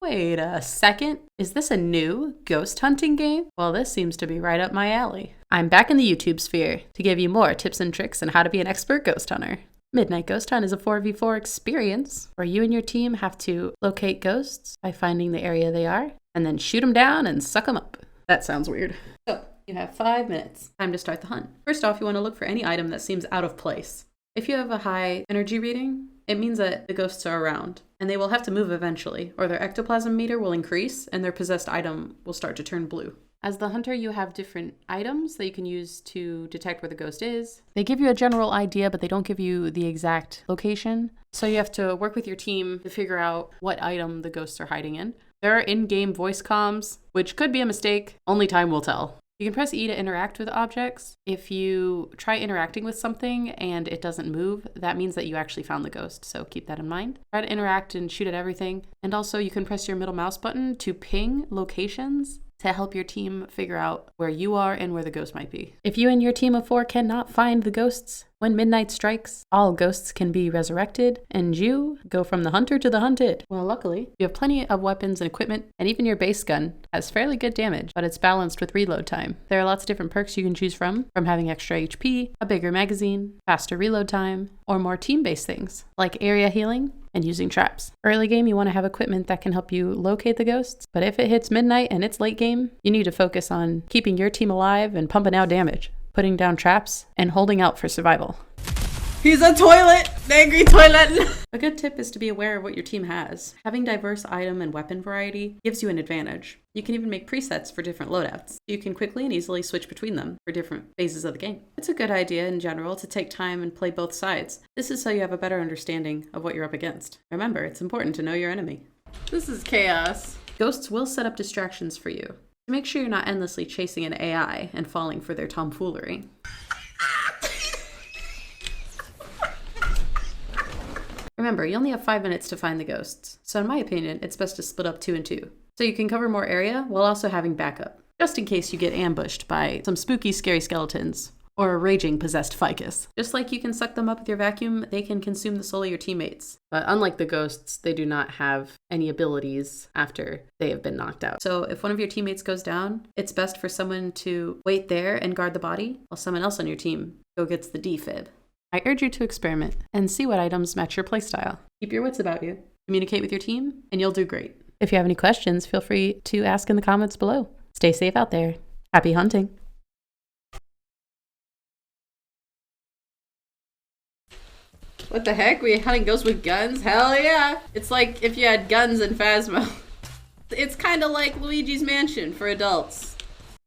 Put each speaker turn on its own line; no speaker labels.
Wait a second. Is this a new ghost hunting game? Well, this seems to be right up my alley. I'm back in the YouTube sphere to give you more tips and tricks on how to be an expert ghost hunter. Midnight Ghost Hunt is a 4v4 experience where you and your team have to locate ghosts by finding the area they are and then shoot them down and suck them up. That sounds weird. So, you have 5 minutes. Time to start the hunt. First off, you want to look for any item that seems out of place. If you have a high energy reading, it means that the ghosts are around, and they will have to move eventually, or their ectoplasm meter will increase, and their possessed item will start to turn blue. As the hunter, you have different items that you can use to detect where the ghost is. They give you a general idea, but they don't give you the exact location. So you have to work with your team to figure out what item the ghosts are hiding in. There are in-game voice comms, which could be a mistake. Only time will tell. You can press E to interact with objects. If you try interacting with something and it doesn't move, that means that you actually found the ghost, so keep that in mind. Try to interact and shoot at everything. And also you can press your middle mouse button to ping locations to help your team figure out where you are and where the ghost might be. If you and your team of 4 cannot find the ghosts, when midnight strikes, all ghosts can be resurrected, and you go from the hunter to the hunted. Well, luckily, you have plenty of weapons and equipment, and even your base gun has fairly good damage, but it's balanced with reload time. There are lots of different perks you can choose from having extra HP, a bigger magazine, faster reload time, or more team-based things, like area healing and using traps. Early game, you want to have equipment that can help you locate the ghosts, but if it hits midnight and it's late game, you need to focus on keeping your team alive and pumping out damage, putting down traps, and holding out for survival.
He's a toilet! Angry toilet!
A good tip is to be aware of what your team has. Having diverse item and weapon variety gives you an advantage. You can even make presets for different loadouts. You can quickly and easily switch between them for different phases of the game. It's a good idea in general to take time and play both sides. This is so you have a better understanding of what you're up against. Remember, it's important to know your enemy.
This is chaos.
Ghosts will set up distractions for you. Make sure you're not endlessly chasing an AI and falling for their tomfoolery. Remember, you only have 5 minutes to find the ghosts, so in my opinion, it's best to split up 2 and 2, so you can cover more area while also having backup, just in case you get ambushed by some spooky, scary skeletons, or a raging, possessed ficus. Just like you can suck them up with your vacuum, they can consume the soul of your teammates. But unlike the ghosts, they do not have any abilities after they have been knocked out. So if one of your teammates goes down, it's best for someone to wait there and guard the body, while someone else on your team go gets the defib. I urge you to experiment and see what items match your playstyle. Keep your wits about you, communicate with your team, and you'll do great. If you have any questions, feel free to ask in the comments below. Stay safe out there. Happy hunting.
What the heck? We hunting ghosts with guns? Hell yeah! It's like if you had guns in Phasmo. It's kind of like Luigi's Mansion for adults.